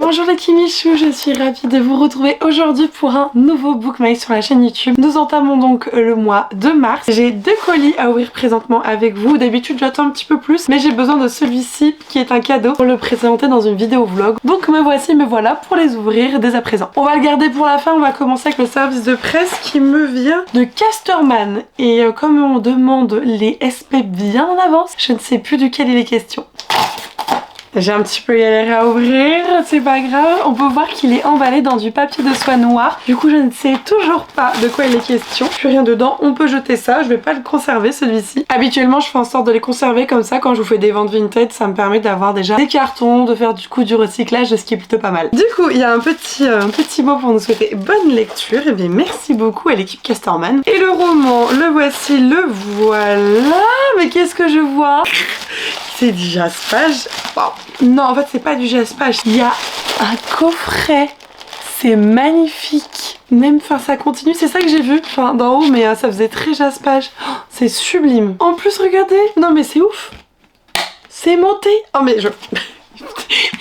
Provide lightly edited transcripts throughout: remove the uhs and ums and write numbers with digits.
Bonjour les Kimichou, je suis ravie de vous retrouver aujourd'hui pour un nouveau bookmate sur la chaîne YouTube. Nous entamons donc le mois de mars. J'ai 2 colis à ouvrir présentement avec vous. D'habitude j'attends un petit peu plus, mais j'ai besoin de celui-ci qui est un cadeau pour le présenter dans une vidéo vlog. Donc me voilà pour les ouvrir dès à présent. On va le garder pour la fin, on va commencer avec le service de presse qui me vient de Casterman. Et comme on demande les SP bien en avance, je ne sais plus duquel il est question. J'ai un petit peu galéré à ouvrir, c'est pas grave. On peut voir qu'il est emballé dans du papier de soie noir. Du coup, je ne sais toujours pas de quoi il est question. Plus rien dedans, on peut jeter ça. Je vais pas le conserver celui-ci. Habituellement, je fais en sorte de les conserver comme ça. Quand je vous fais des ventes vintage, ça me permet d'avoir déjà des cartons, de faire du coup du recyclage, ce qui est plutôt pas mal. Du coup, il y a un petit mot pour nous souhaiter bonne lecture. Et bien, merci beaucoup à l'équipe Casterman. Et le roman, le voici, le voilà. Mais qu'est-ce que je vois? C'est du jaspage. Wow. Non, en fait, c'est pas du jaspage. Il y a un coffret. C'est magnifique. Même, enfin, ça continue. C'est ça que j'ai vu, enfin, d'en haut, mais ça faisait très jaspage. Oh, c'est sublime. En plus, regardez. Non, mais c'est ouf. C'est monté. Oh, mais je...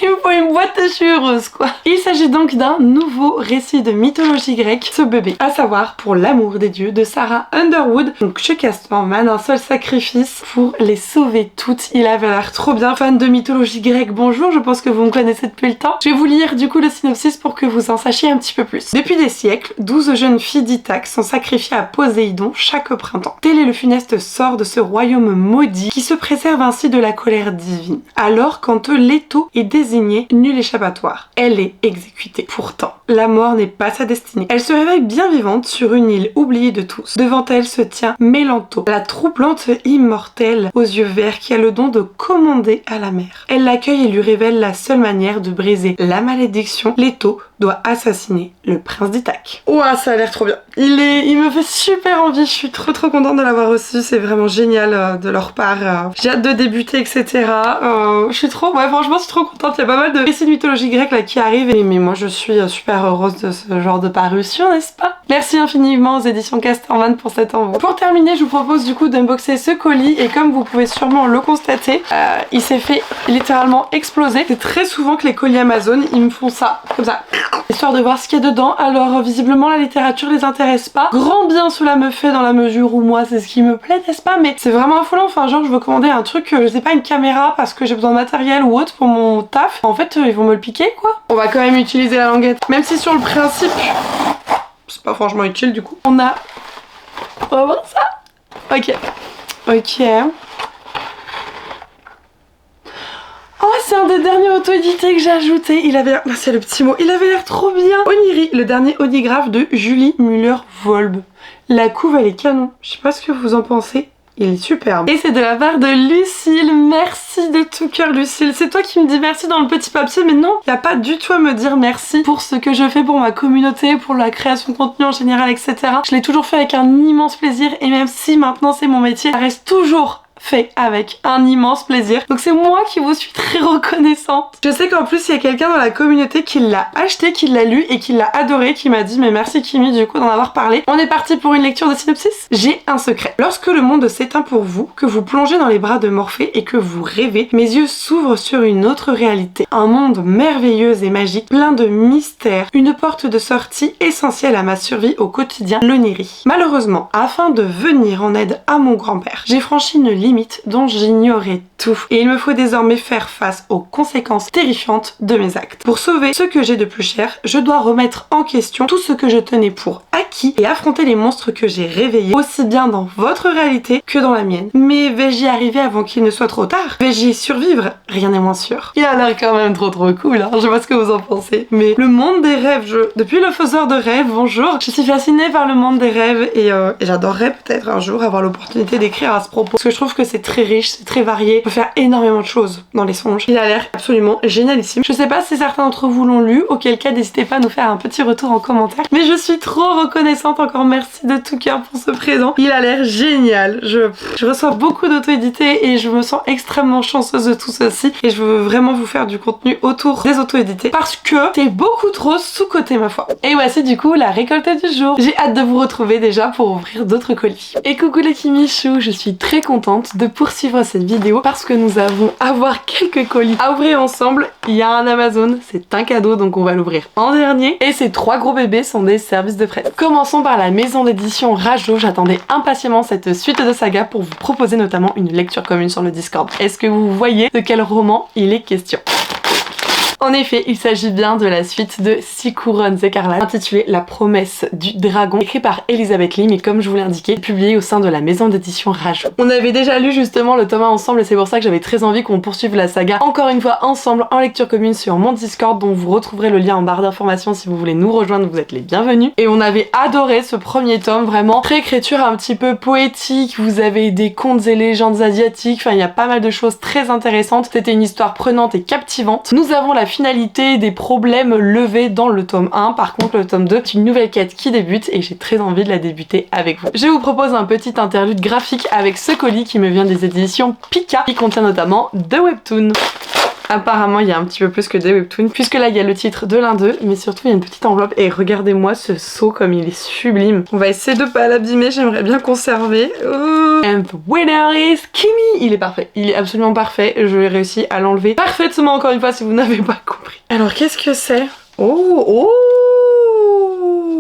Il me faut une boîte, je suis heureuse quoi. Il s'agit donc d'un nouveau récit de mythologie grecque, ce bébé, à savoir Pour l'amour des dieux de Sarah Underwood. Donc chez Casterman, un seul sacrifice pour les sauver toutes. Il avait l'air trop bien. Fan de mythologie grecque, bonjour, je pense que vous me connaissez depuis le temps. Je vais vous lire du coup le synopsis pour que vous en sachiez un petit peu plus. Depuis des siècles, 12 jeunes filles d'Ithaque sont sacrifiées à Poséidon chaque printemps. Tel est le funeste sort de ce royaume maudit qui se préserve ainsi de la colère divine. Alors quand Leto est désignée, nulle échappatoire. Elle est exécutée. Pourtant, la mort n'est pas sa destinée. Elle se réveille bien vivante sur une île oubliée de tous. Devant elle se tient Mélanto, la troublante immortelle aux yeux verts qui a le don de commander à la mer. Elle l'accueille et lui révèle la seule manière de briser la malédiction. Leto doit assassiner le prince d'Ithaque. Ouah, ça a l'air trop bien. Il me fait super envie. Je suis trop contente de l'avoir reçu. C'est vraiment génial de leur part. J'ai hâte de débuter, etc. Je suis trop... Ouais, franchement, je suis trop contente. Il y a pas mal de récits de mythologie grecque là qui arrivent. Mais moi, je suis super heureuse de ce genre de parution, n'est-ce pas? Merci infiniment aux éditions Casterman pour cet envoi. Pour terminer, je vous propose du coup d'unboxer ce colis. Et comme vous pouvez sûrement le constater, il s'est fait littéralement exploser. C'est très souvent que les colis Amazon, ils me font ça, comme ça. Histoire de voir ce qu'il y a dedans. Alors visiblement la littérature les intéresse pas. Grand bien cela me fait dans la mesure où moi c'est ce qui me plaît, n'est-ce pas? Mais c'est vraiment affolant. Enfin genre je veux commander un truc, je sais pas, une caméra parce que j'ai besoin de matériel ou autre pour mon taf. En fait ils vont me le piquer quoi. On va quand même utiliser la languette. Même si sur le principe c'est pas franchement utile du coup. On va voir ça. Ok. Oh, c'est un des derniers auto-édités que j'ai ajouté. Il avait l'air... c'est le petit mot. Il avait l'air trop bien. Oniri, le dernier onigraphe de Julie Müller-Volb. La couve, elle est canon. Je sais pas ce que vous en pensez. Il est superbe. Et c'est de la part de Lucille. Merci de tout cœur, Lucille. C'est toi qui me dis merci dans le petit papier, mais non, il n'y a pas du tout à me dire merci pour ce que je fais pour ma communauté, pour la création de contenu en général, etc. Je l'ai toujours fait avec un immense plaisir et même si maintenant c'est mon métier, ça reste toujours fait avec un immense plaisir. Donc c'est moi qui vous suis très reconnaissante. Je sais qu'en plus il y a quelqu'un dans la communauté qui l'a acheté, qui l'a lu et qui l'a adoré, qui m'a dit mais merci Kimi du coup d'en avoir parlé. On est parti pour une lecture de synopsis. J'ai un secret. Lorsque le monde s'éteint pour vous, que vous plongez dans les bras de Morphée et que vous rêvez, mes yeux s'ouvrent sur une autre réalité. Un monde merveilleux et magique, plein de mystères, une porte de sortie essentielle à ma survie au quotidien, l'Oniri. Malheureusement, afin de venir en aide à mon grand-père, j'ai franchi une limite dont j'ignorais tout. Et il me faut désormais faire face aux conséquences terrifiantes de mes actes. Pour sauver ce que j'ai de plus cher, je dois remettre en question tout ce que je tenais pour acquis et affronter les monstres que j'ai réveillés, aussi bien dans votre réalité que dans la mienne. Mais vais-je y arriver avant qu'il ne soit trop tard? Vais-je y survivre? Rien n'est moins sûr. Il a l'air quand même trop cool, hein. Je sais pas ce que vous en pensez. Mais le monde des rêves, depuis le faiseur de rêves, bonjour, je suis fascinée par le monde des rêves et j'adorerais peut-être un jour avoir l'opportunité d'écrire à ce propos. Parce que je trouve que c'est très riche, c'est très varié, on peut faire énormément de choses dans les songes. Il a l'air absolument génialissime. Je sais pas si certains d'entre vous l'ont lu, auquel cas n'hésitez pas à nous faire un petit retour en commentaire. Mais je suis trop reconnaissante, encore merci de tout cœur pour ce présent. Il a l'air génial. Je reçois beaucoup d'auto-édités et je me sens extrêmement chanceuse de tout ceci. Et je veux vraiment vous faire du contenu autour des auto-édités parce que c'est beaucoup trop sous-coté ma foi. Et voici du coup la récolte du jour. J'ai hâte de vous retrouver déjà pour ouvrir d'autres colis. Et coucou les Kimichou, je suis très contente contente de poursuivre cette vidéo parce que nous avons à voir quelques colis à ouvrir ensemble. Il y a un Amazon, c'est un cadeau donc on va l'ouvrir en dernier. Et ces 3 gros bébés sont des services de presse. Commençons par la maison d'édition Rajo. J'attendais impatiemment cette suite de saga pour vous proposer notamment une lecture commune sur le Discord. Est-ce que vous voyez de quel roman il est question? En effet, il s'agit bien de la suite de 6 couronnes écarlates, intitulée La promesse du dragon, écrit par Elisabeth Lim et comme je vous l'ai indiqué, publié au sein de la maison d'édition Rajo. On avait déjà lu justement le tome 1 ensemble et c'est pour ça que j'avais très envie qu'on poursuive la saga encore une fois ensemble en lecture commune sur mon Discord, dont vous retrouverez le lien en barre d'informations si vous voulez nous rejoindre, vous êtes les bienvenus. Et on avait adoré ce premier tome, vraiment très écriture un petit peu poétique, vous avez des contes et légendes asiatiques, enfin il y a pas mal de choses très intéressantes. C'était une histoire prenante et captivante. Nous avons la finalité des problèmes levés dans le tome 1. Par contre, le tome 2 est une nouvelle quête qui débute et j'ai très envie de la débuter avec vous. Je vous propose un petit interlude graphique avec ce colis qui me vient des éditions Pika, qui contient notamment 2 webtoons. Apparemment il y a un petit peu plus que des webtoons, puisque là il y a le titre de l'un d'eux, mais surtout il y a une petite enveloppe et regardez-moi ce seau comme il est sublime. On va essayer de pas l'abîmer, j'aimerais bien conserver. And the winner is Kimi. Il est parfait, il est absolument parfait, je vais réussir à l'enlever parfaitement encore une fois si vous n'avez pas compris. Alors qu'est-ce que c'est? Oh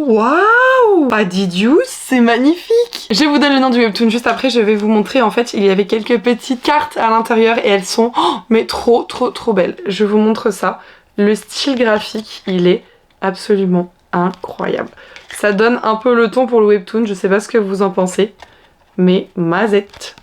waouh, pas d'idiot, c'est magnifique. Je vous donne le nom du webtoon juste après, je vais vous montrer. En fait il y avait quelques petites cartes à l'intérieur et elles sont mais trop belles. Je vous montre ça. Le style graphique il est absolument incroyable. Ça donne un peu le ton pour le webtoon, je sais pas ce que vous en pensez, mais mazette.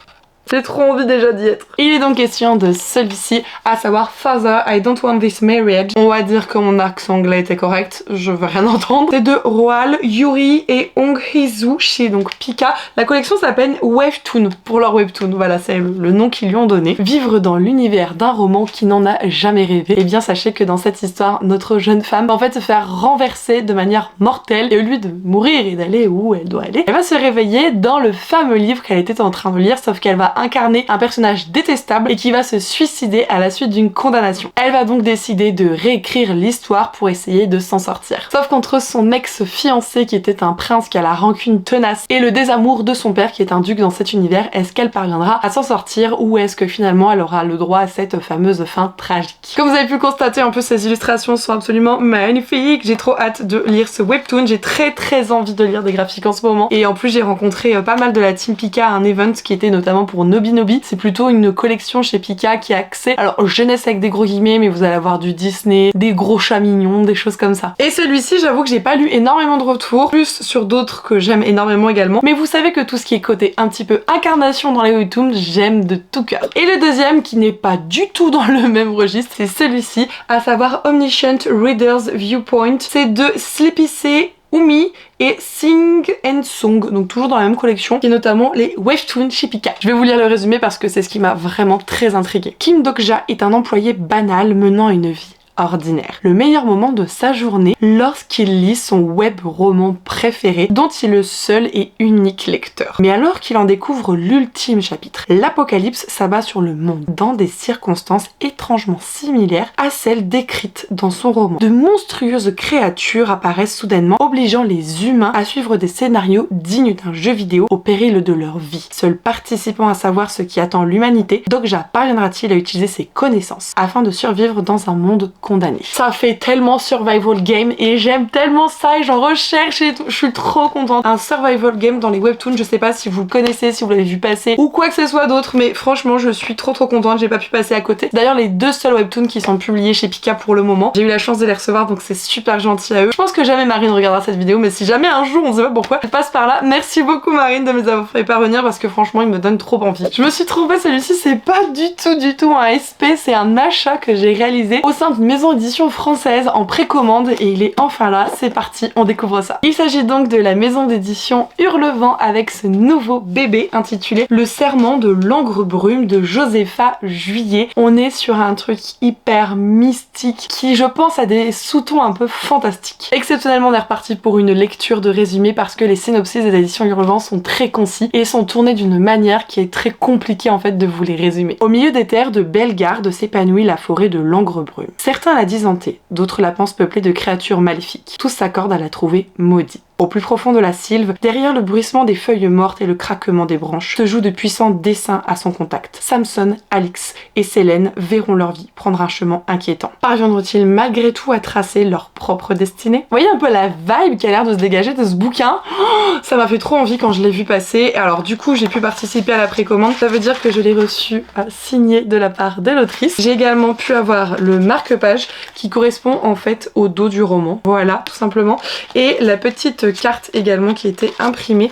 J'ai trop envie déjà d'y être. Il est donc question de celui-ci, à savoir Father, I don't want this marriage. On va dire que mon accent anglais était correct, je veux rien entendre. C'est de Roal, Yuri et Hong Hee-soo chez donc Pika. La collection s'appelle Webtoon pour leur webtoon, voilà c'est le nom qu'ils lui ont donné. Vivre dans l'univers d'un roman qui n'en a jamais rêvé. Et bien sachez que dans cette histoire, notre jeune femme va en fait se faire renverser de manière mortelle et au lieu de mourir et d'aller où elle doit aller, elle va se réveiller dans le fameux livre qu'elle était en train de lire, sauf qu'elle va incarner un personnage détestable et qui va se suicider à la suite d'une condamnation. Elle va donc décider de réécrire l'histoire pour essayer de s'en sortir. Sauf qu'entre son ex-fiancé qui était un prince qui a la rancune tenace et le désamour de son père qui est un duc dans cet univers, est-ce qu'elle parviendra à s'en sortir ou est-ce que finalement elle aura le droit à cette fameuse fin tragique? Comme vous avez pu constater, en plus ces illustrations sont absolument magnifiques. J'ai trop hâte de lire ce webtoon, j'ai très envie de lire des graphiques en ce moment et en plus j'ai rencontré pas mal de la team Pika à un event qui était notamment pour Nobinobi. C'est plutôt une collection chez Pika qui a accès, alors jeunesse avec des gros guillemets, mais vous allez avoir du Disney, des gros chats mignons, des choses comme ça. Et celui-ci, j'avoue que j'ai pas lu énormément de retours, plus sur d'autres que j'aime énormément également, mais vous savez que tout ce qui est côté un petit peu incarnation dans les webtoons, j'aime de tout cœur. Et le deuxième, qui n'est pas du tout dans le même registre, c'est celui-ci, à savoir Omniscient Reader's Viewpoint. C'est de Sleepy C, Umi et Sing and Song, donc toujours dans la même collection, et notamment les webtoons chez Pika. Je vais vous lire le résumé parce que c'est ce qui m'a vraiment très intriguée. Kim Dokja est un employé banal menant une vie ordinaire. Le meilleur moment de sa journée lorsqu'il lit son web roman préféré dont il est le seul et unique lecteur. Mais alors qu'il en découvre l'ultime chapitre, l'apocalypse s'abat sur le monde dans des circonstances étrangement similaires à celles décrites dans son roman. De monstrueuses créatures apparaissent soudainement, obligeant les humains à suivre des scénarios dignes d'un jeu vidéo au péril de leur vie. Seul participant à savoir ce qui attend l'humanité, Dokja parviendra-t-il à utiliser ses connaissances afin de survivre dans un monde condamné. Ça fait tellement survival game et j'aime tellement ça et j'en recherche et tout. Je suis trop contente. Un survival game dans les webtoons, je sais pas si vous le connaissez, si vous l'avez vu passer ou quoi que ce soit d'autre, mais franchement je suis trop contente, j'ai pas pu passer à côté. D'ailleurs les 2 seuls webtoons qui sont publiés chez Pika pour le moment, j'ai eu la chance de les recevoir donc c'est super gentil à eux. Je pense que jamais Marine regardera cette vidéo, mais si jamais un jour, on sait pas pourquoi, elle passe par là, merci beaucoup Marine de me les avoir fait parvenir parce que franchement il me donne trop envie. Je me suis trompée, celui-ci c'est pas du tout un SP, c'est un achat que j'ai réalisé au sein d'une maison d'édition française en précommande et il est enfin là, c'est parti, on découvre ça. Il s'agit donc de la maison d'édition Hurlevent avec ce nouveau bébé intitulé Le serment de l'Angre Brume de Josepha Juillet. On est sur un truc hyper mystique qui je pense a des sous-tons un peu fantastiques. Exceptionnellement on est reparti pour une lecture de résumé parce que les synopsis des éditions Hurlevent sont très concis et sont tournés d'une manière qui est très compliquée en fait de vous les résumer. Au milieu des terres de Bellegarde s'épanouit la forêt de l'Angre Brume. Certains la disent hantée, d'autres la pensent peuplée de créatures maléfiques. Tous s'accordent à la trouver maudite. Au plus profond de la sylve, derrière le bruissement des feuilles mortes et le craquement des branches, se jouent de puissants dessins à son contact. Samson, Alix et Selene verront leur vie prendre un chemin inquiétant. Parviendront-ils malgré tout à tracer leur propre destinée? Vous voyez un peu la vibe qui a l'air de se dégager de ce bouquin? Oh, ça m'a fait trop envie quand je l'ai vu passer. Alors du coup j'ai pu participer à la précommande, ça veut dire que je l'ai reçu signé de la part de l'autrice. J'ai également pu avoir le marque-page qui correspond en fait au dos du roman. Voilà, tout simplement. Et la petite carte également qui était imprimée.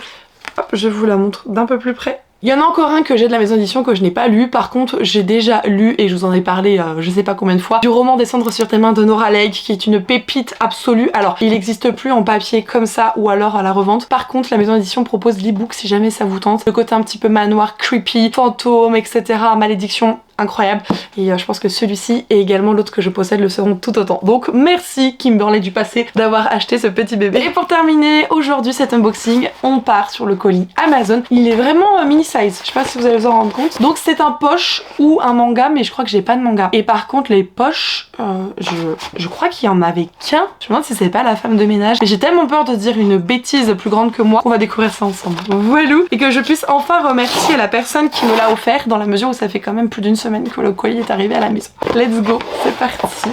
Hop, je vous la montre d'un peu plus près. Il y en a encore un que j'ai de la maison d'édition que je n'ai pas lu. Par contre, j'ai déjà lu, et je vous en ai parlé je sais pas combien de fois, du roman Descendre sur tes mains de Nora Lake, qui est une pépite absolue. Alors, il n'existe plus en papier comme ça ou alors à la revente. Par contre, la maison d'édition propose l'e-book si jamais ça vous tente. Le côté un petit peu manoir, creepy, fantôme, etc. Malédiction, incroyable. Et je pense que celui-ci et également l'autre que je possède le seront tout autant. Donc merci Kimberley du passé d'avoir acheté ce petit bébé. Et pour terminer aujourd'hui cet unboxing, on part sur le colis Amazon. Il est vraiment mini size, je sais pas si vous allez vous en rendre compte. Donc c'est un poche ou un manga, mais je crois que j'ai pas de manga. Et par contre les poches, je crois qu'il y en avait qu'un. Je me demande si c'est pas la femme de ménage. Et j'ai tellement peur de dire une bêtise plus grande que moi. On va découvrir ça ensemble. Voilou. Et que je puisse enfin remercier la personne qui me l'a offert, dans la mesure où ça fait quand même plus d'une semaine que le colis est arrivé à la maison. Let's go, c'est parti.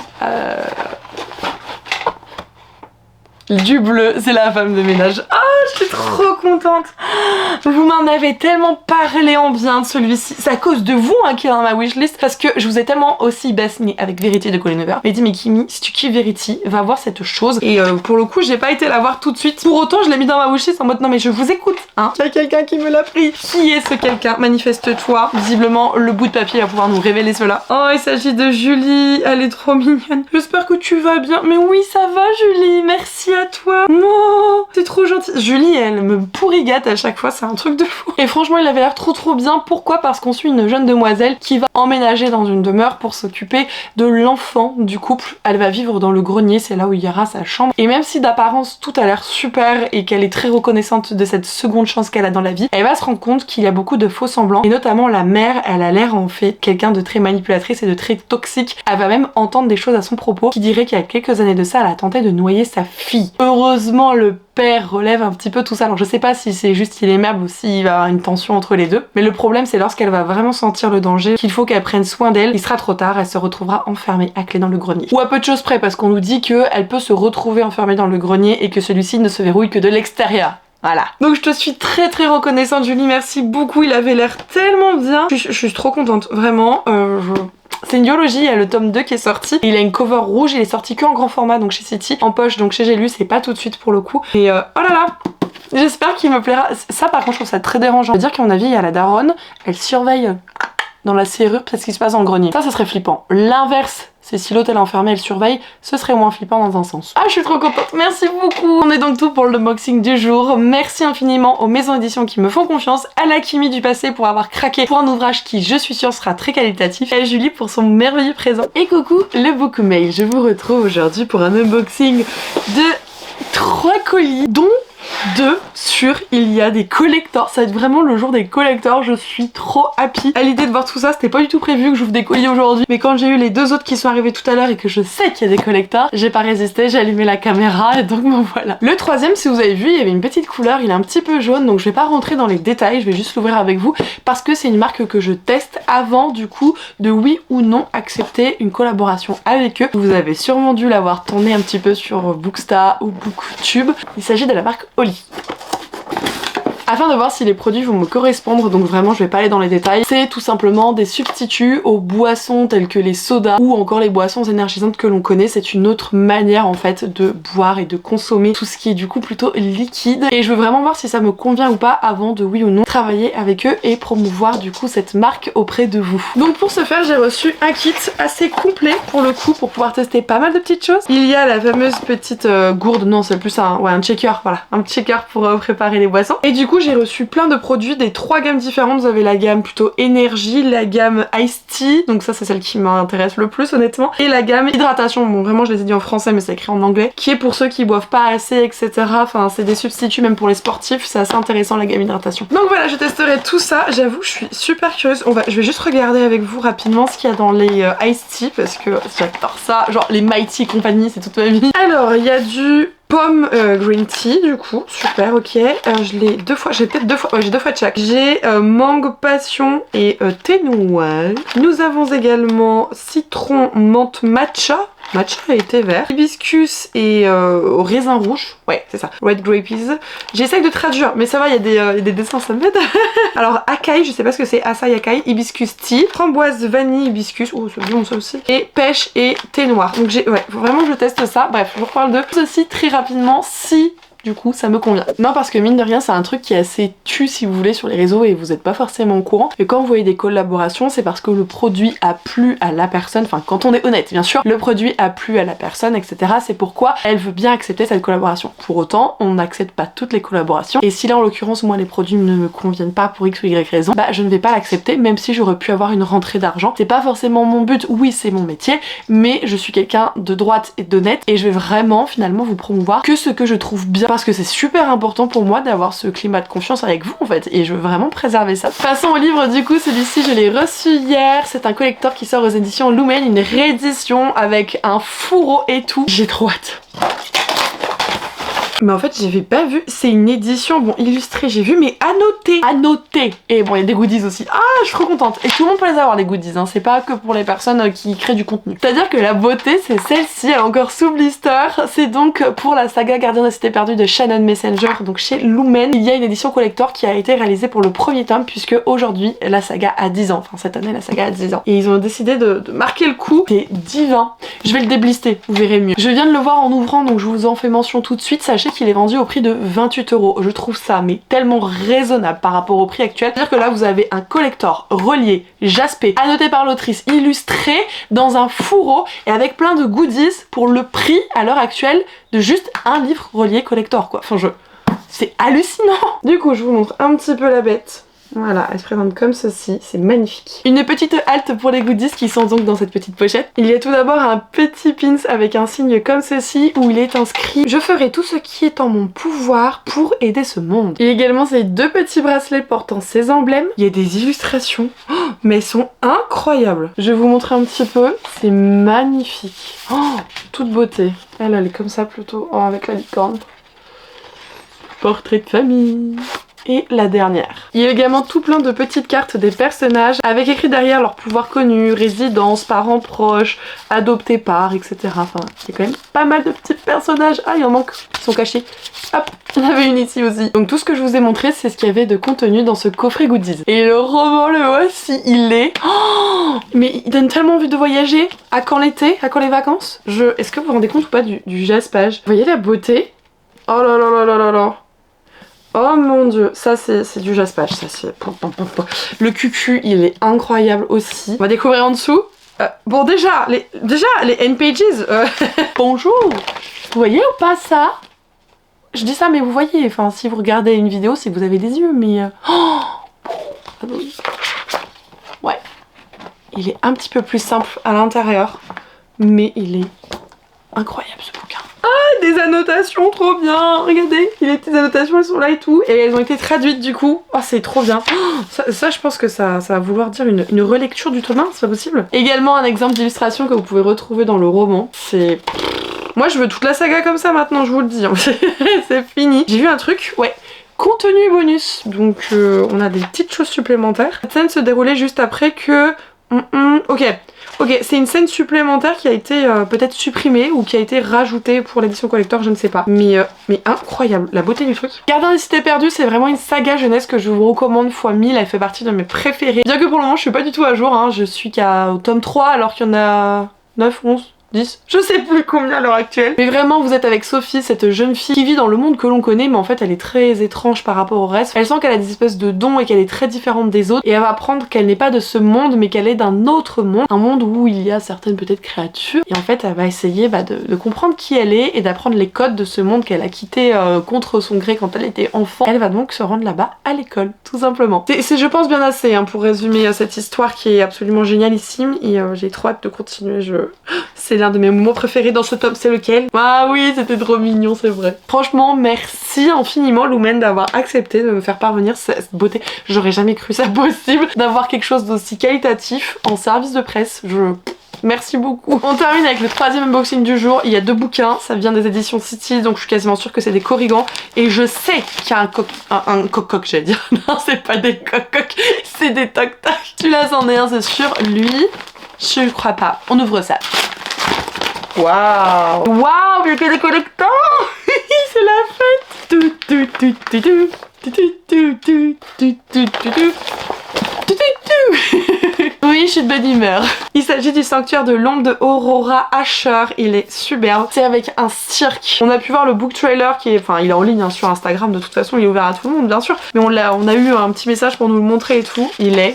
Du bleu, c'est la femme de ménage. Ah, je suis trop contente. Vous m'en avez tellement parlé en bien de celui-ci. C'est à cause de vous qui est dans ma wishlist, parce que je vous ai tellement aussi bassiné avec Verity de Colleen Hoover. Mais dit mais Kimi, si tu kiffes Verity, va voir cette chose. Et pour le coup, j'ai pas été la voir tout de suite. Pour autant, je l'ai mis dans ma wishlist en mode non mais je vous écoute. Hein. Il y a quelqu'un qui me l'a pris. Qui est ce quelqu'un? Manifeste-toi. Visiblement, le bout de papier va pouvoir nous révéler cela. Oh, il s'agit de Julie. Elle est trop mignonne. J'espère que tu vas bien. Mais oui, ça va Julie. Merci à toi. Non, c'est trop gentil. Julie, elle me pourrigate à chaque fois, c'est un truc de fou. Et franchement, il avait l'air trop bien. Pourquoi? Parce qu'on suit une jeune demoiselle qui va emménager dans une demeure pour s'occuper de l'enfant du couple. Elle va vivre dans le grenier, c'est là où il y aura sa chambre. Et même si d'apparence tout a l'air super et qu'elle est très reconnaissante de cette seconde chance qu'elle a dans la vie, elle va se rendre compte qu'il y a beaucoup de faux semblants. Et notamment la mère, elle a l'air en fait quelqu'un de très manipulatrice et de très toxique. Elle va même entendre des choses à son propos qui dirait qu'il y a quelques années de ça, elle a tenté de noyer sa fille. Heureusement, le père relève un petit peu tout ça. Alors je sais pas si c'est juste il est aimable ou s'il va y avoir une tension entre les deux. Mais le problème c'est lorsqu'elle va vraiment sentir le danger, qu'il faut qu'elle prenne soin d'elle, il sera trop tard, elle se retrouvera enfermée à clé dans le grenier. Ou à peu de choses près parce qu'on nous dit qu'elle peut se retrouver enfermée dans le grenier et que celui-ci ne se verrouille que de l'extérieur. Voilà. Donc je te suis très reconnaissante Julie, merci beaucoup, il avait l'air tellement bien. Je suis trop contente, vraiment. C'est une biologie, il y a le tome 2 qui est sorti. Il a une cover rouge, il est sorti que en grand format, donc chez City. En poche, donc chez J'ai lu, c'est pas tout de suite pour le coup. Et oh là là, j'espère qu'il me plaira. Ça par contre, je trouve ça très dérangeant. C'est-à-dire qu'à mon avis, il y a la daronne, elle surveille dans la serrure parce qu'il se passe dans le grenier. Ça serait flippant. L'inverse, c'est si l'autre elle est enfermée, elle surveille, ce serait moins flippant dans un sens. Ah, je suis trop contente, merci beaucoup. On est donc tout pour le unboxing du jour. Merci infiniment aux maisons d'édition qui me font confiance, à la Kimi du passé pour avoir craqué pour un ouvrage qui, je suis sûre, sera très qualitatif, et à Julie pour son merveilleux présent. Et coucou le book mail, je vous retrouve aujourd'hui pour un unboxing de 3 colis, dont 2 sur il y a des collectors. Ça va être vraiment le jour des collectors. Je suis trop happy à l'idée de voir tout ça. C'était pas du tout prévu que j'ouvre des colis aujourd'hui, mais quand j'ai eu les 2 autres qui sont arrivés tout à l'heure et que je sais qu'il y a des collectors, j'ai pas résisté, j'ai allumé la caméra et donc bon voilà. Le troisième, si vous avez vu, il y avait une petite couleur, il est un petit peu jaune, donc je vais pas rentrer dans les détails, je vais juste l'ouvrir avec vous parce que c'est une marque que je teste avant du coup de oui ou non accepter une collaboration avec eux. Vous avez sûrement dû l'avoir tourné un petit peu sur Bookstar ou Booktube. Il s'agit de la marque Oli. Afin de voir si les produits vont me correspondre, donc vraiment je vais pas aller dans les détails, c'est tout simplement des substituts aux boissons telles que les sodas ou encore les boissons énergisantes que l'on connaît. C'est une autre manière en fait de boire et de consommer tout ce qui est du coup plutôt liquide, et je veux vraiment voir si ça me convient ou pas avant de oui ou non travailler avec eux et promouvoir du coup cette marque auprès de vous. Donc pour ce faire, j'ai reçu un kit assez complet pour le coup pour pouvoir tester pas mal de petites choses. Il y a la fameuse petite gourde, non c'est plus un checker, voilà, un checker pour préparer les boissons, et du coup j'ai reçu plein de produits des 3 gammes différentes. Vous avez la gamme plutôt énergie, la gamme iced tea, donc ça c'est celle qui m'intéresse le plus honnêtement, et la gamme hydratation, bon vraiment je les ai dit en français mais c'est écrit en anglais, qui est pour ceux qui boivent pas assez etc. Enfin c'est des substituts même pour les sportifs, c'est assez intéressant la gamme hydratation. Donc voilà, je testerai tout ça, j'avoue je suis super curieuse. Je vais juste regarder avec vous rapidement ce qu'il y a dans les iced tea parce que j'adore ça, genre les Mighty compagnie c'est toute ma vie. Alors il y a du pomme green tea du coup, super, ok. Je l'ai deux fois, j'ai peut-être deux fois, ouais j'ai 2 fois de chaque. J'ai mangue passion et thé noir. Nous avons également citron menthe matcha. Matcha et thé vert. Hibiscus et au raisin rouge. Ouais, c'est ça. Red grapes. J'essaye de traduire, mais ça va, il y a des dessins, ça m'aide. Alors, acai, je sais pas ce que c'est. Acai, acai. Hibiscus tea. Framboise, vanille, hibiscus. Oh, c'est bon ça aussi. Et pêche et thé noir. Donc, ouais, faut vraiment que je teste ça. Bref, je vous reparle de ceci très rapidement si du coup ça me convient. Non, parce que mine de rien c'est un truc qui est assez tu si vous voulez sur les réseaux et vous n'êtes pas forcément au courant. Et quand vous voyez des collaborations, c'est parce que le produit a plu à la personne, enfin quand on est honnête bien sûr, le produit a plu à la personne, etc. C'est pourquoi elle veut bien accepter cette collaboration. Pour autant, on n'accepte pas toutes les collaborations. Et si là en l'occurrence moi les produits ne me conviennent pas pour x ou y raison, bah je ne vais pas l'accepter même si j'aurais pu avoir une rentrée d'argent. C'est pas forcément mon but, oui c'est mon métier, mais je suis quelqu'un de droite et d'honnête et je vais vraiment finalement vous promouvoir que ce que je trouve bien, parce que c'est super important pour moi d'avoir ce climat de confiance avec vous en fait, et je veux vraiment préserver ça. Passons au livre du coup, celui-ci je l'ai reçu hier, c'est un collector qui sort aux éditions Lumen, une réédition avec un fourreau et tout. J'ai trop hâte. Mais en fait j'avais pas vu, c'est une édition bon illustrée, j'ai vu, mais annoté. Annoté. Et bon il y a des goodies aussi. Ah je suis trop contente. Et tout le monde peut les avoir les goodies, hein. C'est pas que pour les personnes qui créent du contenu. C'est-à-dire que la beauté c'est celle-ci, elle est encore sous blister. C'est donc pour la saga Gardien de la Cité Perdue de Shannon Messenger, donc chez Lumen. Il y a une édition collector qui a été réalisée pour le premier tome, puisque aujourd'hui la saga a 10 ans. Enfin cette année la saga a 10 ans. Et ils ont décidé de marquer le coup. C'est divin. Je vais le déblister, vous verrez mieux. Je viens de le voir en ouvrant, donc je vous en fais mention tout de suite. Sachez qu'il est vendu au prix de 28 €. Je trouve ça mais tellement raisonnable par rapport au prix actuel. C'est-à-dire que là vous avez un collector relié, jaspé, annoté par l'autrice, illustré dans un fourreau et avec plein de goodies pour le prix à l'heure actuelle de juste un livre relié collector quoi. Enfin c'est hallucinant. Du coup je vous montre un petit peu la bête. Voilà, elle se présente comme ceci, c'est magnifique. Une petite halte pour les goodies qui sont donc dans cette petite pochette. Il y a tout d'abord un petit pins avec un signe comme ceci où il est inscrit « Je ferai tout ce qui est en mon pouvoir pour aider ce monde ». Il y a également ces 2 petits bracelets portant ces emblèmes. Il y a des illustrations, oh, mais elles sont incroyables. Je vais vous montrer un petit peu, c'est magnifique. Oh, toute beauté. Elle est comme ça plutôt, oh, avec la licorne. Portrait de famille. Et la dernière. Il y a également tout plein de petites cartes des personnages avec écrit derrière leur pouvoir connu, résidence, parents proches, adoptés par, etc. Enfin, il y a quand même pas mal de petits personnages. Ah, il en manque, ils sont cachés. Hop, il y en avait une ici aussi. Donc tout ce que je vous ai montré, c'est ce qu'il y avait de contenu dans ce coffret goodies. Et le roman, le voici, il est... Oh, mais il donne tellement envie de voyager. À quand l'été? À quand les vacances? Est-ce que vous vous rendez compte ou pas du jaspage? Vous voyez la beauté? Oh là là là là là là. Oh mon dieu, ça c'est du jaspage, ça c'est... Le cucu, il est incroyable aussi. On va découvrir en dessous. Bon déjà, les end pages. Bonjour. Vous voyez ou pas ça? Je dis ça mais vous voyez, enfin si vous regardez une vidéo c'est que vous avez des yeux, mais... Oh, ouais. Il est un petit peu plus simple à l'intérieur, mais il est incroyable ce bouquin. Ah, des annotations, trop bien. Regardez, les petites annotations elles sont là et tout, et elles ont été traduites du coup. Oh c'est trop bien. Oh, ça je pense que ça va vouloir dire une relecture du tome 1, c'est pas possible. Également un exemple d'illustration que vous pouvez retrouver dans le roman. C'est... Moi je veux toute la saga comme ça maintenant, je vous le dis. C'est fini. J'ai vu un truc, ouais. Contenu bonus. Donc on a des petites choses supplémentaires. Cette scène se déroulait juste après que... Ok, c'est une scène supplémentaire qui a été peut-être supprimée ou qui a été rajoutée pour l'édition collector, je ne sais pas. Mais incroyable, la beauté du truc. Gardien des Cités Perdues, c'est vraiment une saga jeunesse que je vous recommande fois 1000, elle fait partie de mes préférées. Bien que pour le moment je suis pas du tout à jour, hein. Je suis qu'au tome 3 alors qu'il y en a 9, 11... 10, je sais plus combien à l'heure actuelle. Mais vraiment vous êtes avec Sophie, cette jeune fille qui vit dans le monde que l'on connaît, mais en fait elle est très étrange par rapport au reste. Elle sent qu'elle a des espèces de dons et qu'elle est très différente des autres, et elle va apprendre qu'elle n'est pas de ce monde mais qu'elle est d'un autre monde, un monde où il y a certaines peut-être créatures, et en fait elle va essayer de comprendre qui elle est et d'apprendre les codes de ce monde qu'elle a quitté contre son gré quand elle était enfant. Elle va donc se rendre là-bas à l'école, tout simplement. C'est je pense bien assez hein, pour résumer cette histoire qui est absolument génialissime, et j'ai trop hâte de continuer. C'est l'un de mes moments préférés dans ce tome, c'est lequel? Ah oui, c'était trop mignon, c'est vrai. Franchement, merci infiniment Lumen d'avoir accepté de me faire parvenir cette beauté. J'aurais jamais cru ça possible d'avoir quelque chose d'aussi qualitatif en service de presse. Merci beaucoup. On termine avec le troisième unboxing du jour. Il y a 2 bouquins, ça vient des éditions City, donc je suis quasiment sûre que c'est des Corrigans. Et je sais qu'il y a un coq-coq, j'allais dire. Non, c'est pas des coq-coq, c'est des toc-toc. Celui-là, c'en est un, c'est sûr. Lui, je crois pas. On ouvre ça. Waouh! Waouh, il y a que des collecteurs. C'est la fête. Oui, je suis de bonne humeur. Il s'agit du sanctuaire de l'ombre de Aurora Asher. Il est superbe. C'est avec un cirque. On a pu voir le book trailer qui est... Enfin, il est en ligne hein, sur Instagram. De toute façon, il est ouvert à tout le monde, bien sûr. Mais on a eu un petit message pour nous le montrer et tout. Il est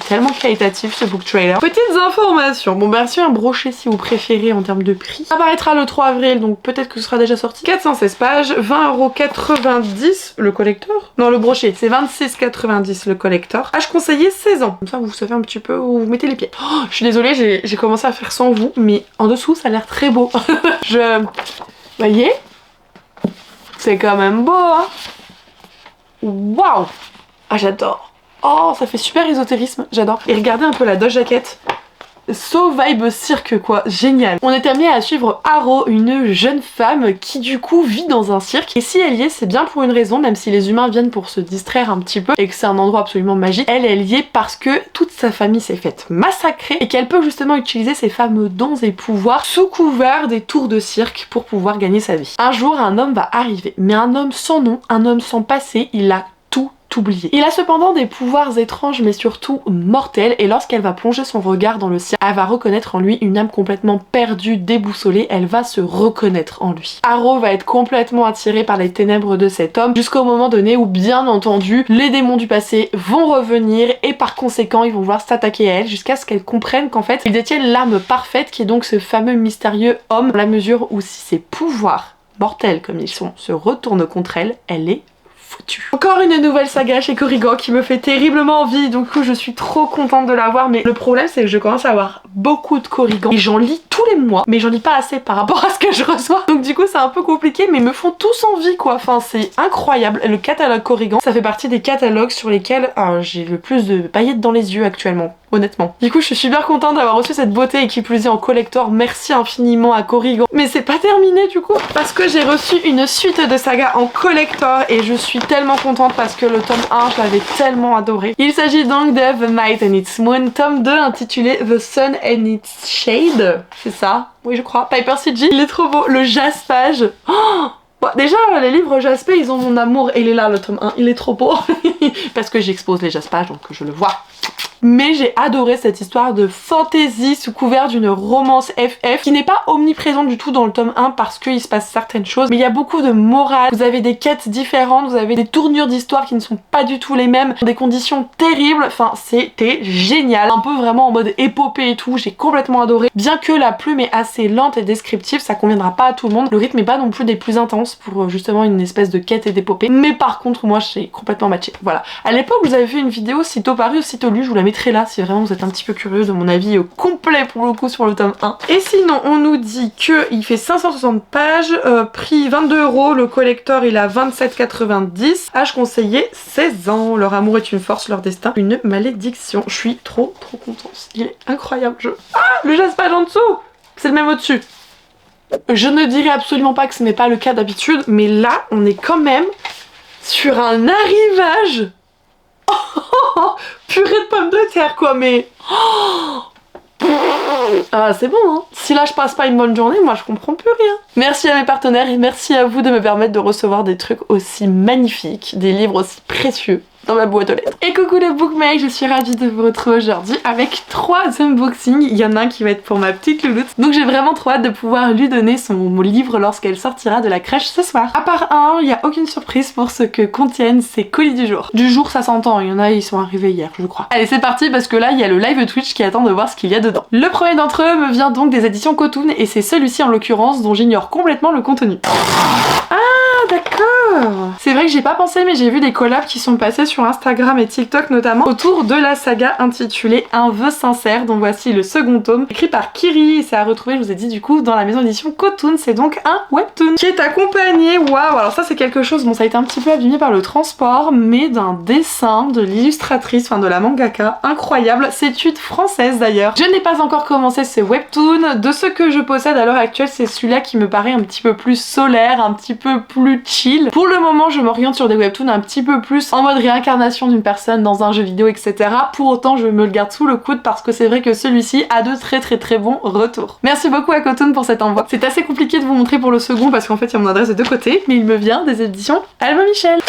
tellement qualitatif ce book trailer. Petites informations. Bon, bah, un brochet si vous préférez en termes de prix. Ça apparaîtra le 3 avril, donc peut-être que ce sera déjà sorti. 416 pages, 20,90€ le collector. Non, le brochet, c'est 26,90€ le collector. Âge conseillé 16 ans. Comme ça, vous savez un petit peu où vous mettez les pieds. Oh, je suis désolée, j'ai commencé à faire sans vous, mais en dessous, ça a l'air très beau. Voyez? C'est quand même beau, hein? Waouh! Ah, j'adore. Oh, ça fait super ésotérisme, j'adore. Et regardez un peu la Doja Cat. So vibe cirque quoi, génial. On est amené à suivre Aro, une jeune femme qui du coup vit dans un cirque. Et si elle y est, c'est bien pour une raison, même si les humains viennent pour se distraire un petit peu et que c'est un endroit absolument magique. Elle y est parce que toute sa famille s'est faite massacrer et qu'elle peut justement utiliser ses fameux dons et pouvoirs sous couvert des tours de cirque pour pouvoir gagner sa vie. Un jour, un homme va arriver, mais un homme sans nom, un homme sans passé, il a oublié. Il a cependant des pouvoirs étranges mais surtout mortels et lorsqu'elle va plonger son regard dans le ciel, elle va reconnaître en lui une âme complètement perdue, déboussolée, elle va se reconnaître en lui. Aro va être complètement attirée par les ténèbres de cet homme jusqu'au moment donné où bien entendu les démons du passé vont revenir et par conséquent ils vont vouloir s'attaquer à elle jusqu'à ce qu'elle comprenne qu'en fait ils détiennent l'arme parfaite qui est donc ce fameux mystérieux homme, dans la mesure où si ses pouvoirs mortels comme ils sont se retournent contre elle, elle est foutue. Encore une nouvelle saga chez Corrigan qui me fait terriblement envie, donc je suis trop contente de l'avoir, mais le problème c'est que je commence à avoir beaucoup de Corrigan et j'en lis tous les mois, mais j'en lis pas assez par rapport à ce que je reçois, donc du coup c'est un peu compliqué, mais ils me font tous envie quoi, enfin c'est incroyable. Le catalogue Corrigan, ça fait partie des catalogues sur lesquels j'ai le plus de paillettes dans les yeux actuellement. Honnêtement. Du coup, je suis super contente d'avoir reçu cette beauté et qui plus est en collector. Merci infiniment à Corrigan. Mais c'est pas terminé du coup, parce que j'ai reçu une suite de sagas en collector et je suis tellement contente parce que le tome 1, je l'avais tellement adoré. Il s'agit donc de The Night and Its Moon, tome 2 intitulé The Sun and Its Shade. C'est ça? Oui, je crois. Piper CG. Il est trop beau. Le jaspage. Oh, bon, déjà, les livres jaspés, ils ont mon amour. Et il est là, le tome 1. Il est trop beau. Parce que j'expose les jaspages, donc je le vois. Mais j'ai adoré cette histoire de fantasy sous couvert d'une romance FF qui n'est pas omniprésente du tout dans le tome 1 parce qu'il se passe certaines choses, mais il y a beaucoup de morale, vous avez des quêtes différentes, vous avez des tournures d'histoire qui ne sont pas du tout les mêmes, des conditions terribles, enfin c'était génial, un peu vraiment en mode épopée et tout, j'ai complètement adoré. Bien que la plume est assez lente et descriptive, ça conviendra pas à tout le monde, le rythme est pas non plus des plus intenses pour justement une espèce de quête et d'épopée, mais par contre moi j'ai complètement matché, voilà. À l'époque vous avez fait une vidéo sitôt paru ou sitôt lu, je vous la mettrai là si vraiment vous êtes un petit peu curieux de mon avis complet pour le coup sur le tome 1. Et sinon on nous dit qu'il fait 560 pages, prix 22€, le collector il a 27,90€, âge conseillé 16 ans, leur amour est une force, leur destin une malédiction. Je suis trop contente, il est incroyable. Le jaspage en dessous, c'est le même au-dessus. Je ne dirais absolument pas que ce n'est pas le cas d'habitude, mais là on est quand même sur un arrivage. Purée de pommes de terre quoi, mais ah c'est bon hein. Si là je passe pas une bonne journée, moi je comprends plus rien. Merci à mes partenaires et merci à vous de me permettre de recevoir des trucs aussi magnifiques, des livres aussi précieux dans ma boîte aux lettres. Et coucou les bookmates, je suis ravie de vous retrouver aujourd'hui avec 3 unboxings. Il y en a un qui va être pour ma petite louloute, donc j'ai vraiment trop hâte de pouvoir lui donner son livre lorsqu'elle sortira de la crèche ce soir. À part un, il n'y a aucune surprise pour ce que contiennent ces colis du jour. Du jour ça s'entend, il y en a ils sont arrivés hier je crois. Allez c'est parti parce que là il y a le live Twitch qui attend de voir ce qu'il y a dedans. Le premier d'entre eux me vient donc des éditions Cotoon et c'est celui-ci en l'occurrence dont j'ignore complètement le contenu. Ah d'accord. C'est vrai que j'ai pas pensé, mais j'ai vu des collabs qui sont passés sur Instagram et TikTok notamment autour de la saga intitulée Un vœu sincère, dont voici le second tome, écrit par Kiri, et c'est à retrouver, je vous ai dit du coup, dans la maison d'édition Cotoon. C'est donc un webtoon qui est accompagné, waouh, alors ça c'est quelque chose, bon ça a été un petit peu abîmé par le transport, mais d'un dessin de l'illustratrice, enfin de la mangaka, incroyable. C'est une française d'ailleurs. Je n'ai pas encore commencé ce webtoon. De ce que je possède à l'heure actuelle, c'est celui-là qui me paraît un petit peu plus solaire, un petit peu plus chill. Pour le moment, je m'oriente sur des webtoons un petit peu plus en mode réincarnation d'une personne dans un jeu vidéo, etc. Pour autant, je me le garde sous le coude parce que c'est vrai que celui-ci a de très bons retours. Merci beaucoup à Cotoon pour cet envoi. C'est assez compliqué de vous montrer pour le second parce qu'en fait, il y a mon adresse de deux côtés, mais il me vient des éditions Albin Michel.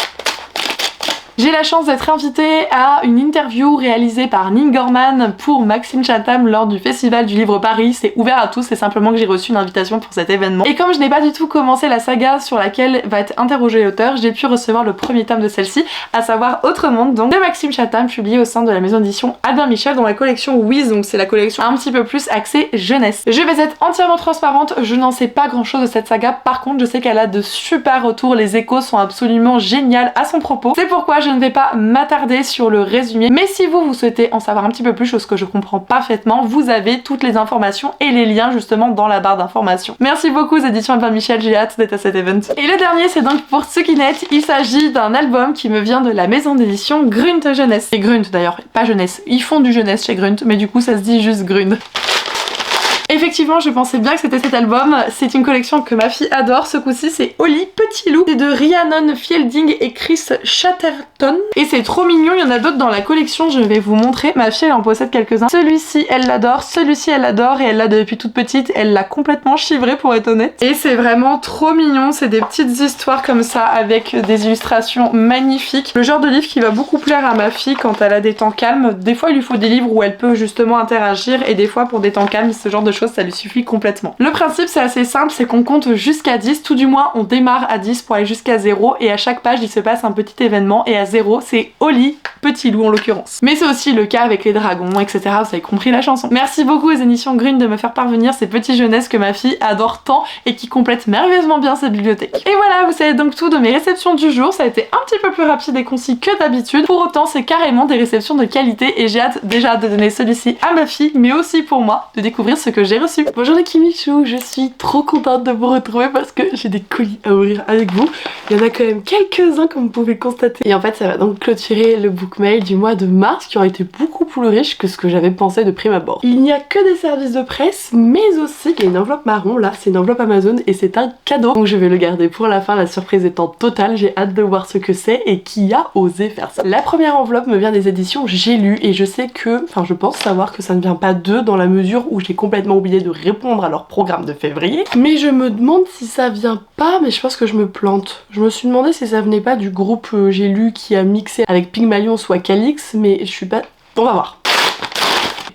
J'ai la chance d'être invitée à une interview réalisée par Nin Gorman pour Maxime Chatham lors du Festival du Livre Paris. C'est ouvert à tous, c'est simplement que j'ai reçu une invitation pour cet événement. Et comme je n'ai pas du tout commencé la saga sur laquelle va être interrogé l'auteur, j'ai pu recevoir le premier tome de celle-ci, à savoir Autre Monde, donc de Maxime Chatham, publié au sein de la maison d'édition Albin Michel dans la collection Wiz, donc c'est la collection un petit peu plus axée jeunesse. Je vais être entièrement transparente, je n'en sais pas grand chose de cette saga, par contre je sais qu'elle a de super retours, les échos sont absolument géniaux à son propos. C'est pourquoi je ne vais pas m'attarder sur le résumé, mais si vous souhaitez en savoir un petit peu plus, chose que je comprends parfaitement, vous avez toutes les informations et les liens justement dans la barre d'informations. Merci beaucoup aux éditions Albin Michel, j'ai hâte d'être à cet event. Et le dernier, c'est donc pour Tsukinet, il s'agit d'un album qui me vient de la maison d'édition Grunt Jeunesse. Et Grunt d'ailleurs, pas jeunesse, ils font du jeunesse chez Grunt, mais du coup ça se dit juste Grunt. Effectivement, je pensais bien que c'était cet album. C'est une collection que ma fille adore. Ce coup-ci, c'est Oli Petit Loup. C'est de Rhiannon Fielding et Chris Chatterton. Et c'est trop mignon. Il y en a d'autres dans la collection. Je vais vous montrer. Ma fille, elle en possède quelques-uns. Celui-ci, elle l'adore. Celui-ci, elle l'adore. Et elle l'a depuis toute petite. Elle l'a complètement chivré pour être honnête. Et c'est vraiment trop mignon. C'est des petites histoires comme ça avec des illustrations magnifiques. Le genre de livre qui va beaucoup plaire à ma fille quand elle a des temps calmes. Des fois, il lui faut des livres où elle peut justement interagir. Et des fois, pour des temps calmes, ce genre de choses, ça lui suffit complètement. Le principe c'est assez simple, c'est qu'on compte jusqu'à 10, tout du moins on démarre à 10 pour aller jusqu'à 0 et à chaque page il se passe un petit événement et à 0 c'est Oli Petit Loup en l'occurrence. Mais c'est aussi le cas avec les dragons, etc. Vous avez compris la chanson. Merci beaucoup aux éditions Green de me faire parvenir ces petits jeunesses que ma fille adore tant et qui complètent merveilleusement bien cette bibliothèque. Et voilà, vous savez donc tout de mes réceptions du jour, ça a été un petit peu plus rapide et concis que d'habitude. Pour autant c'est carrément des réceptions de qualité et j'ai hâte déjà de donner celui-ci à ma fille mais aussi pour moi de découvrir ce que j'ai reçu. Bonjour les Kimichou, je suis trop contente de vous retrouver parce que j'ai des colis à ouvrir avec vous. Il y en a quand même quelques-uns comme vous pouvez le constater. Et en fait ça va donc clôturer le book mail du mois de mars qui aurait été beaucoup plus riche que ce que j'avais pensé de prime abord. Il n'y a que des services de presse mais aussi il y a une enveloppe marron là, c'est une enveloppe Amazon et c'est un cadeau. Donc je vais le garder pour la fin, la surprise étant totale, j'ai hâte de voir ce que c'est et qui a osé faire ça. La première enveloppe me vient des éditions J'ai lu et je sais que, enfin je pense savoir que ça ne vient pas d'eux dans la mesure où j'ai complètement oublié de répondre à leur programme de février, mais je me demande si ça vient pas, mais je pense que je me plante. Je me suis demandé si ça venait pas du groupe J'ai lu qui a mixé avec Pygmalion soit Calix, mais je suis pas... On va voir.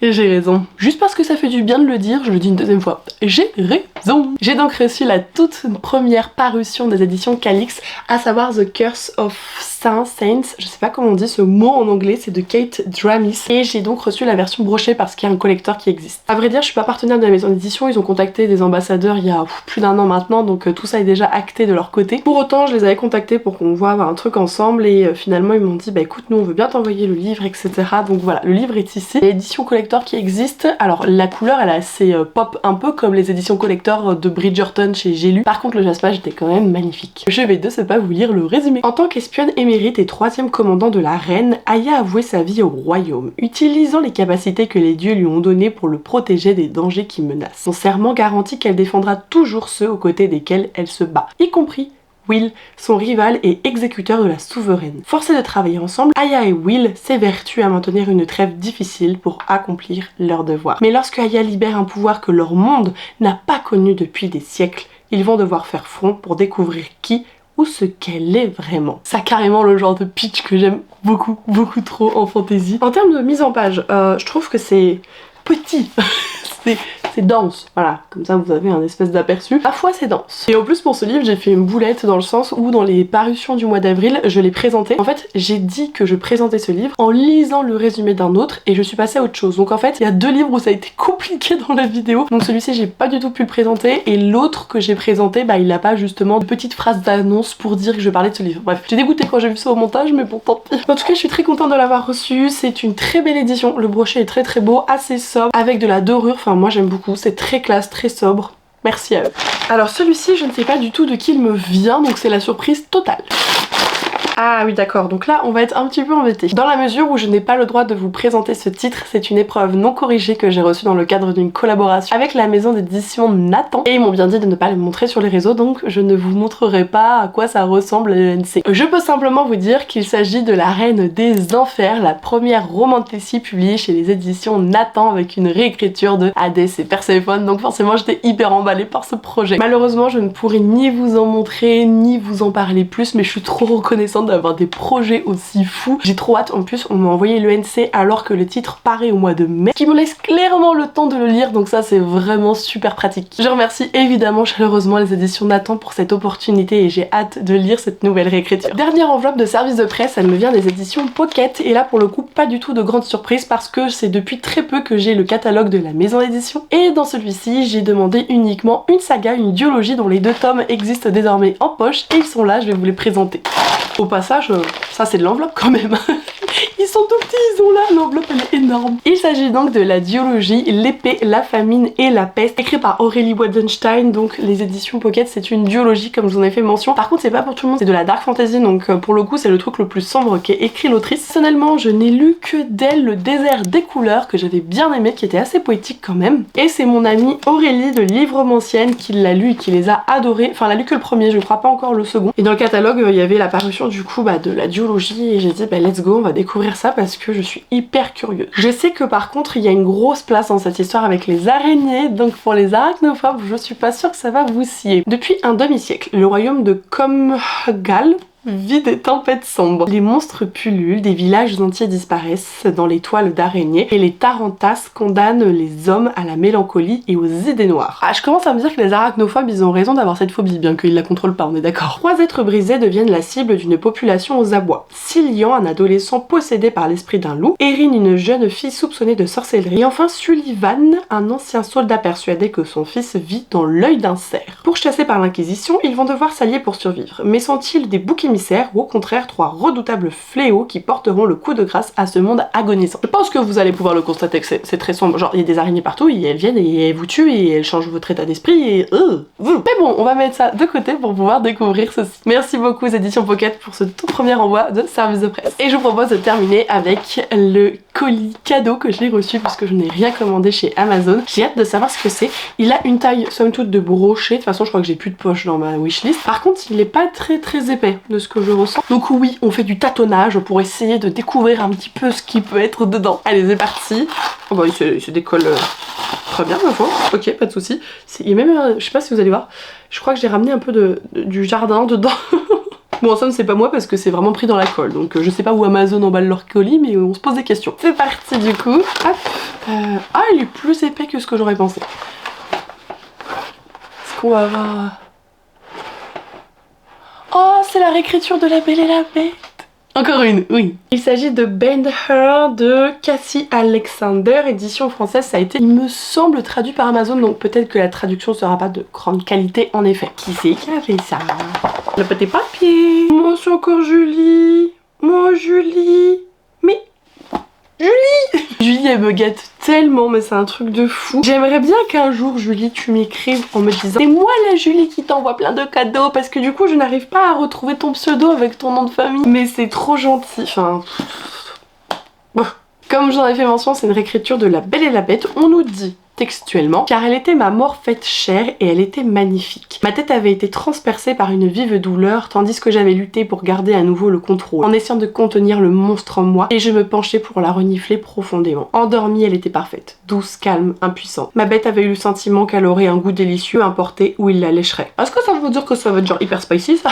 Et j'ai raison. Juste parce que ça fait du bien de le dire, je le dis une deuxième fois. J'ai raison. J'ai donc reçu la toute première parution des éditions Calix, à savoir The Curse of Saints, je sais pas comment on dit ce mot en anglais, c'est de Kate Dramis. Et j'ai donc reçu la version brochée parce qu'il y a un collector qui existe. À vrai dire, je suis pas partenaire de la maison d'édition, ils ont contacté des ambassadeurs il y a plus d'un an maintenant, donc tout ça est déjà acté de leur côté. Pour autant, je les avais contactés pour qu'on voit un truc ensemble et finalement ils m'ont dit bah écoute, nous on veut bien t'envoyer le livre, etc. Donc voilà, le livre est ici. L'édition collector qui existe, alors la couleur elle est assez pop, un peu comme les éditions collector de Bridgerton chez J'ai lu. Par contre le jaspage était quand même magnifique. Je vais de ce pas vous lire le résumé. En tant qu'espionne émérite et 3e commandant de la reine, Aya a voué sa vie au royaume, utilisant les capacités que les dieux lui ont données pour le protéger des dangers qui menacent. Son serment garantit qu'elle défendra toujours ceux aux côtés desquels elle se bat, y compris Will, son rival et exécuteur de la souveraine. Forcés de travailler ensemble, Aya et Will s'évertuent à maintenir une trêve difficile pour accomplir leurs devoirs. Mais lorsque Aya libère un pouvoir que leur monde n'a pas connu depuis des siècles, ils vont devoir faire front pour découvrir qui ou ce qu'elle est vraiment. C'est carrément le genre de pitch que j'aime beaucoup trop en fantasy. En termes de mise en page, je trouve que c'est petit. C'est c'est dense, voilà, comme ça vous avez un espèce d'aperçu. Parfois c'est dense. Et en plus pour ce livre j'ai fait une boulette dans le sens où dans les parutions du mois d'avril je l'ai présenté. En fait j'ai dit que je présentais ce livre en lisant le résumé d'un autre et je suis passée à autre chose. Donc en fait il y a 2 livres où ça a été compliqué dans la vidéo. Donc celui-ci j'ai pas du tout pu le présenter et l'autre que j'ai présenté bah il a pas justement de petite phrase d'annonce pour dire que je parlais de ce livre. Bref, j'ai dégoûté quand j'ai vu ça au montage mais bon tant pis. En tout cas je suis très contente de l'avoir reçu, c'est une très belle édition, le brochet est très très beau, assez sobre, avec de la dorure, enfin moi j'aime beaucoup, c'est très classe, très sobre. Merci à eux. Alors celui-ci, je ne sais pas du tout de qui il me vient, donc c'est la surprise totale. Ah oui d'accord, donc là on va être un petit peu embêté. Dans la mesure où je n'ai pas le droit de vous présenter ce titre, c'est une épreuve non corrigée que j'ai reçue dans le cadre d'une collaboration avec la maison d'édition Nathan. Et ils m'ont bien dit de ne pas le montrer sur les réseaux, donc je ne vous montrerai pas à quoi ça ressemble l'ENC. Je peux simplement vous dire qu'il s'agit de La Reine des Enfers, la première romantécie publiée chez les éditions Nathan avec une réécriture de Hadès et Perséphone, donc forcément j'étais hyper emballée par ce projet. Malheureusement je ne pourrai ni vous en montrer, ni vous en parler plus, mais je suis trop reconnaissante d'avoir des projets aussi fous. J'ai trop hâte, en plus on m'a envoyé l'ENC alors que le titre paraît au mois de mai, ce qui me laisse clairement le temps de le lire, donc ça c'est vraiment super pratique. Je remercie évidemment chaleureusement les éditions Nathan pour cette opportunité et j'ai hâte de lire cette nouvelle réécriture. Dernière enveloppe de service de presse, elle me vient des éditions Pocket et là pour le coup pas du tout de grande surprise parce que c'est depuis très peu que j'ai le catalogue de la maison d'édition et dans celui-ci j'ai demandé uniquement une saga, une duologie dont les 2 tomes existent désormais en poche et ils sont là, je vais vous les présenter. Au passage, ça c'est de l'enveloppe quand même. Ils sont tout petits, ils ont là, l'enveloppe elle est énorme. Il s'agit donc de la duologie L'épée, la famine et la peste, écrit par Aurélie Bodenstein, donc les éditions Pocket, c'est une duologie comme je vous en ai fait mention. Par contre c'est pas pour tout le monde, c'est de la dark fantasy, donc pour le coup c'est le truc le plus sombre qu'ait écrit l'autrice. Personnellement je n'ai lu que d'elle Le désert des couleurs, que j'avais bien aimé, qui était assez poétique quand même. Et c'est mon amie Aurélie de Livromancienne qui l'a lu et qui les a adorés, enfin elle a lu que le premier, je crois pas encore le second. Et dans le catalogue il y avait la parution du coup de la duologie et j'ai dit let's go, on va découvrir ça parce que je suis hyper curieuse. Je sais que par contre il y a une grosse place dans cette histoire avec les araignées, donc pour les arachnophobes je suis pas sûre que ça va vous scier. Depuis un demi-siècle, le royaume de Comgal vit des tempêtes sombres. Les monstres pullulent, des villages entiers disparaissent dans les toiles d'araignées et les tarantas condamnent les hommes à la mélancolie et aux idées noires. Ah, je commence à me dire que les arachnophobes ils ont raison d'avoir cette phobie, bien qu'ils la contrôlent pas, on est d'accord. 3 êtres brisés deviennent la cible d'une population aux abois. Cillian, un adolescent possédé par l'esprit d'un loup, Erin, une jeune fille soupçonnée de sorcellerie, et enfin Sullivan, un ancien soldat persuadé que son fils vit dans l'œil d'un cerf. Pourchassés par l'inquisition, ils vont devoir s'allier pour survivre. Mais sont-ils des boucs émissaires ou au contraire 3 redoutables fléaux qui porteront le coup de grâce à ce monde agonisant? Je pense que vous allez pouvoir le constater que c'est très sombre, genre il y a des araignées partout et elles viennent et elles vous tuent et elles changent votre état d'esprit et mais bon, on va mettre ça de côté pour pouvoir découvrir ceci. Merci beaucoup aux éditions Pocket pour ce tout premier envoi de service de presse. Et je vous propose de terminer avec le colis cadeau que j'ai reçu puisque je n'ai rien commandé chez Amazon. J'ai hâte de savoir ce que c'est. Il a une taille somme toute de brochet, de toute façon je crois que j'ai plus de poche dans ma wishlist. Par contre il est pas très épais de ce que je ressens. Donc oui, on fait du tâtonnage pour essayer de découvrir un petit peu ce qui peut être dedans. Allez, c'est parti. Oh bah il se décolle très bien ma foi. Ok, pas de soucis. Il y a même, je sais pas si vous allez voir, je crois que j'ai ramené un peu du jardin dedans. Bon en somme c'est pas moi parce que c'est vraiment pris dans la colle, donc je sais pas où Amazon emballe leur colis mais on se pose des questions. C'est parti du coup. Hop. Ah il est plus épais que ce que j'aurais pensé. Est-ce qu'on va avoir... Oh, c'est la réécriture de La Belle et la Bête. Encore une, oui. Il s'agit de Bend Her de Cassie Alexander, édition française. Ça a été, il me semble, traduit par Amazon, donc peut-être que la traduction sera pas de grande qualité en effet. Qui c'est qui a fait ça? Le petit papier. Moi, c'est encore Julie. Moi, Julie. Mais... Julie Julie elle me gâte tellement, mais c'est un truc de fou. J'aimerais bien qu'un jour Julie tu m'écrives en me disant c'est moi la Julie qui t'envoie plein de cadeaux parce que du coup je n'arrive pas à retrouver ton pseudo avec ton nom de famille. Mais c'est trop gentil, enfin... Bon. Comme j'en ai fait mention, c'est une réécriture de La Belle et la Bête. On nous dit textuellement, car elle était ma mort faite chair et elle était magnifique. Ma tête avait été transpercée par une vive douleur tandis que j'avais lutté pour garder à nouveau le contrôle, en essayant de contenir le monstre en moi et je me penchais pour la renifler profondément. Endormie, elle était parfaite, douce, calme, impuissante. Ma bête avait eu le sentiment qu'elle aurait un goût délicieux à emporter où il la lécherait. Est-ce que ça veut dire que ça va être genre hyper spicy ça?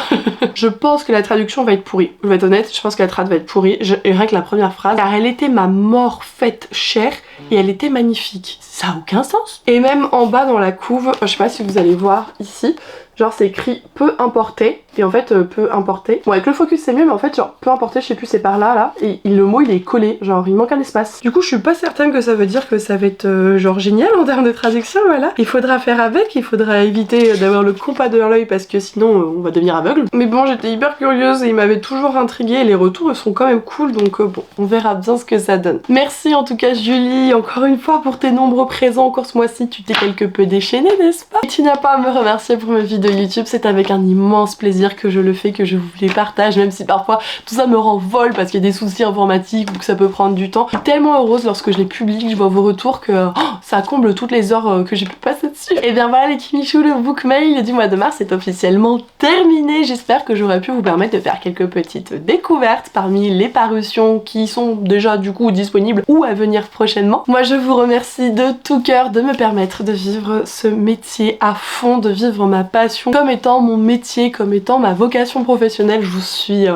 Je pense que la traduction va être pourrie. Je vais être honnête, je pense que la trad va être pourrie. Rien que la première phrase, car elle était ma mort faite chair et elle était magnifique. Ça a aucun aucun sens. Et même en bas dans la couve, je sais pas si vous allez voir ici, genre c'est écrit peu importer, et en fait peu importer. Bon avec le focus c'est mieux, mais en fait genre peu importer, je sais plus, c'est par là là, et le mot il est collé, genre il manque un espace. Du coup je suis pas certaine que ça veut dire que ça va être genre génial en termes de traduction, voilà. Il faudra faire avec, il faudra éviter d'avoir le compas de l'œil parce que sinon on va devenir aveugle. Mais bon j'étais hyper curieuse et il m'avait toujours intriguée, et les retours sont quand même cool, donc bon on verra bien ce que ça donne. Merci en tout cas Julie, encore une fois pour tes nombreux présents encore ce mois-ci, tu t'es quelque peu déchaînée n'est-ce pas? Et tu n'as pas à me remercier pour mes vidéos YouTube, c'est avec un immense plaisir que je le fais, que je vous les partage, même si parfois tout ça me renvole parce qu'il y a des soucis informatiques ou que ça peut prendre du temps. Je suis tellement heureuse lorsque je les publie, que je vois vos retours, que ça comble toutes les heures que j'ai pu passer dessus. Et bien voilà les Kimichou, le book mail du mois de mars est officiellement terminé. J'espère que j'aurai pu vous permettre de faire quelques petites découvertes parmi les parutions qui sont déjà du coup disponibles ou à venir prochainement. Moi je vous remercie de tout cœur de me permettre de vivre ce métier à fond, de vivre ma passion comme étant mon métier, comme étant ma vocation professionnelle. Je vous suis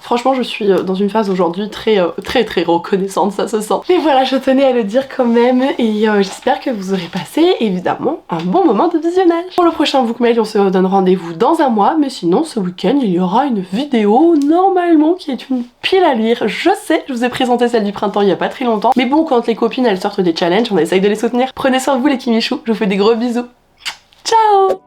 franchement je suis dans une phase aujourd'hui très reconnaissante, ça se sent. Mais voilà, je tenais à le dire quand même, et j'espère que vous aurez passé évidemment un bon moment de visionnage. Pour le prochain book mail, on se donne rendez-vous dans un mois, mais sinon ce week-end il y aura une vidéo normalement qui est une pile à lire. Je sais, je vous ai présenté celle du printemps il y a pas très longtemps, mais bon, quand les copines elles sortent des challenges, on essaye de les soutenir. Prenez soin de vous les Kimichou, je vous fais des gros bisous. Ciao!